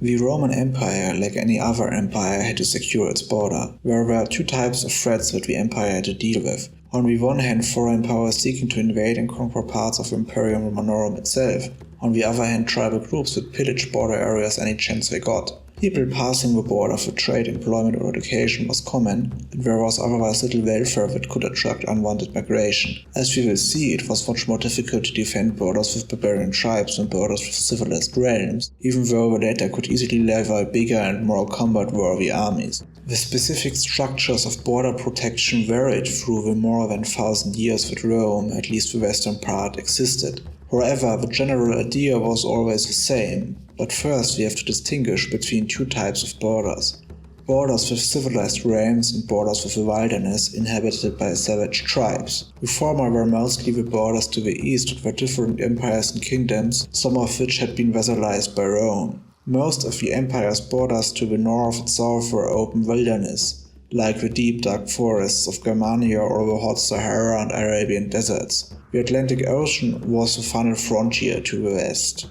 The Roman Empire, like any other empire, had to secure its border. There were two types of threats that the empire had to deal with. On the one hand, foreign powers seeking to invade and conquer parts of Imperium Romanorum itself. On the other hand, tribal groups would pillage border areas any chance they got. People passing the border for trade, employment or education was common, and there was otherwise little welfare that could attract unwanted migration. As we will see, it was much more difficult to defend borders with barbarian tribes than borders with civilized realms, even though the latter could easily lever bigger and more combat-worthy armies. The specific structures of border protection varied through the more than 1,000 years that Rome, at least the western part, existed. However, the general idea was always the same, but first we have to distinguish between two types of borders. Borders with civilized realms and borders with the wilderness inhabited by savage tribes. The former were mostly the borders to the east of the different empires and kingdoms, some of which had been vassalized by Rome. Most of the empire's borders to the north and south were open wilderness, like the deep dark forests of Germania or the hot Sahara and Arabian deserts. The Atlantic Ocean was the final frontier to the west.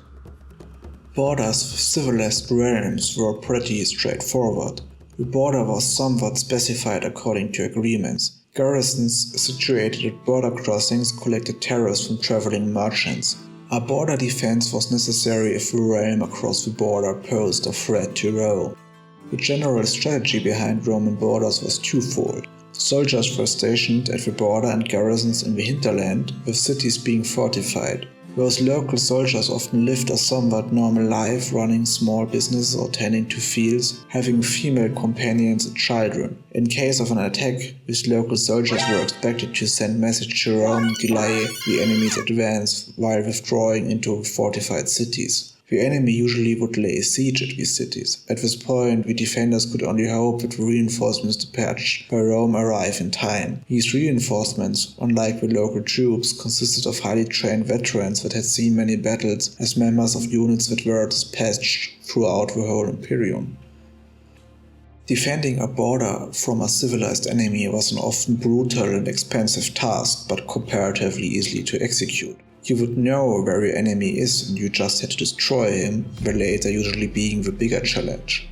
Borders with civilized realms were pretty straightforward. The border was somewhat specified according to agreements. Garrisons situated at border crossings collected tariffs from traveling merchants. A border defense was necessary if the realm across the border posed a threat to Rome. The general strategy behind Roman borders was twofold. Soldiers were stationed at the border and garrisons in the hinterland, with cities being fortified. Those local soldiers often lived a somewhat normal life, running small businesses or tending to fields, having female companions and children. In case of an attack, these local soldiers were expected to send message to Rome and delay the enemy's advance while withdrawing into fortified cities. The enemy usually would lay siege at these cities. At this point, the defenders could only hope that the reinforcements dispatched by Rome arrive in time. These reinforcements, unlike the local troops, consisted of highly trained veterans that had seen many battles as members of units that were dispatched throughout the whole Imperium. Defending a border from a civilized enemy was an often brutal and expensive task, but comparatively easy to execute. You would know where your enemy is and you just had to destroy him, the latter usually being the bigger challenge.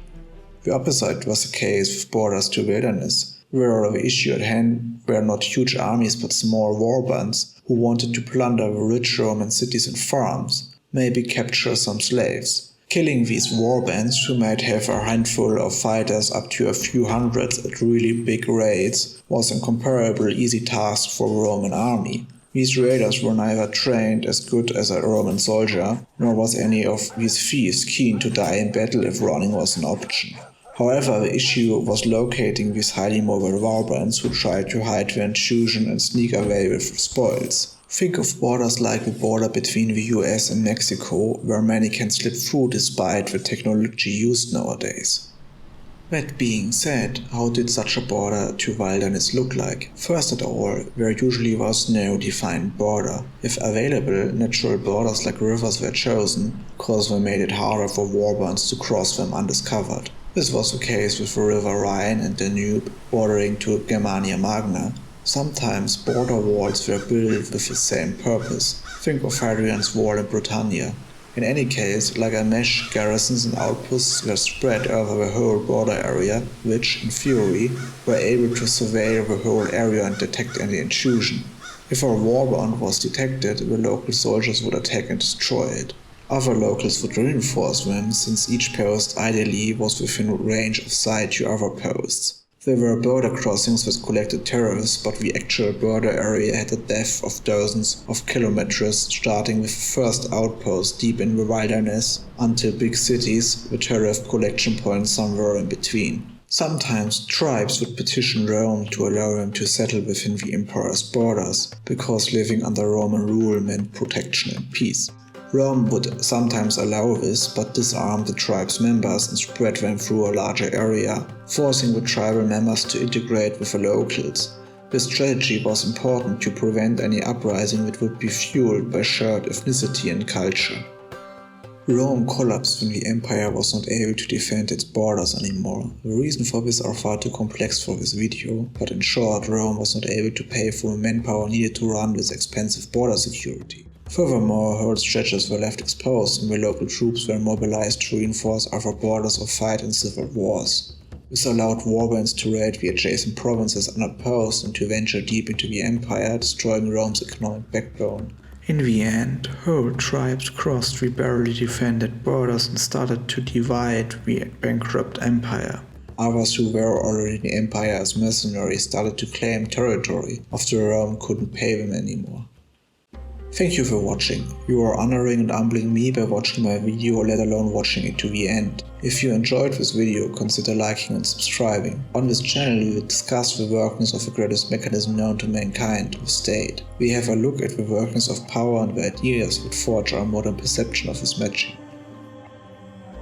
The opposite was the case with borders to wilderness, where the issue at hand were not huge armies but small warbands who wanted to plunder the rich Roman cities and farms, maybe capture some slaves. Killing these warbands, who might have a handful of fighters up to a few hundreds at really big raids, was a comparably easy task for the Roman army. These raiders were neither trained as good as a Roman soldier, nor was any of these thieves keen to die in battle if running was an option. However, the issue was locating these highly mobile warbands who tried to hide their intrusion and sneak away with spoils. Think of borders like the border between the US and Mexico, where many can slip through despite the technology used nowadays. That being said, how did such a border to wilderness look like? First of all, there usually was no defined border. If available, natural borders like rivers were chosen, because they made it harder for warbands to cross them undiscovered. This was the case with the river Rhine and Danube bordering to Germania Magna. Sometimes border walls were built with the same purpose. Think of Hadrian's Wall in Britannia. In any case, like a mesh, garrisons and outposts were spread over the whole border area, which, in theory, were able to surveil the whole area and detect any intrusion. If a warband was detected, the local soldiers would attack and destroy it. Other locals would reinforce them, since each post ideally was within range of sight to other posts. There were border crossings that collected tariffs, but the actual border area had a depth of dozens of kilometers, starting with the first outpost deep in the wilderness until big cities, with tariff collection points somewhere in between. Sometimes tribes would petition Rome to allow them to settle within the empire's borders, because living under Roman rule meant protection and peace. Rome would sometimes allow this, but disarm the tribe's members and spread them through a larger area, forcing the tribal members to integrate with the locals. This strategy was important to prevent any uprising that would be fueled by shared ethnicity and culture. Rome collapsed when the empire was not able to defend its borders anymore. The reasons for this are far too complex for this video, but in short, Rome was not able to pay for the manpower needed to run this expensive border security. Furthermore, whole stretches were left exposed and where local troops were mobilized to reinforce other borders or fight in civil wars. This allowed warbands to raid the adjacent provinces unopposed and to venture deep into the empire, destroying Rome's economic backbone. In the end, whole tribes crossed the barely defended borders and started to divide the bankrupt empire. Others who were already in the empire as mercenaries started to claim territory after Rome couldn't pay them anymore. Thank you for watching. You are honoring and humbling me by watching my video, let alone watching it to the end. If you enjoyed this video, consider liking and subscribing. On this channel we will discuss the workings of the greatest mechanism known to mankind, the state. We have a look at the workings of power and the ideas that forge our modern perception of this magic.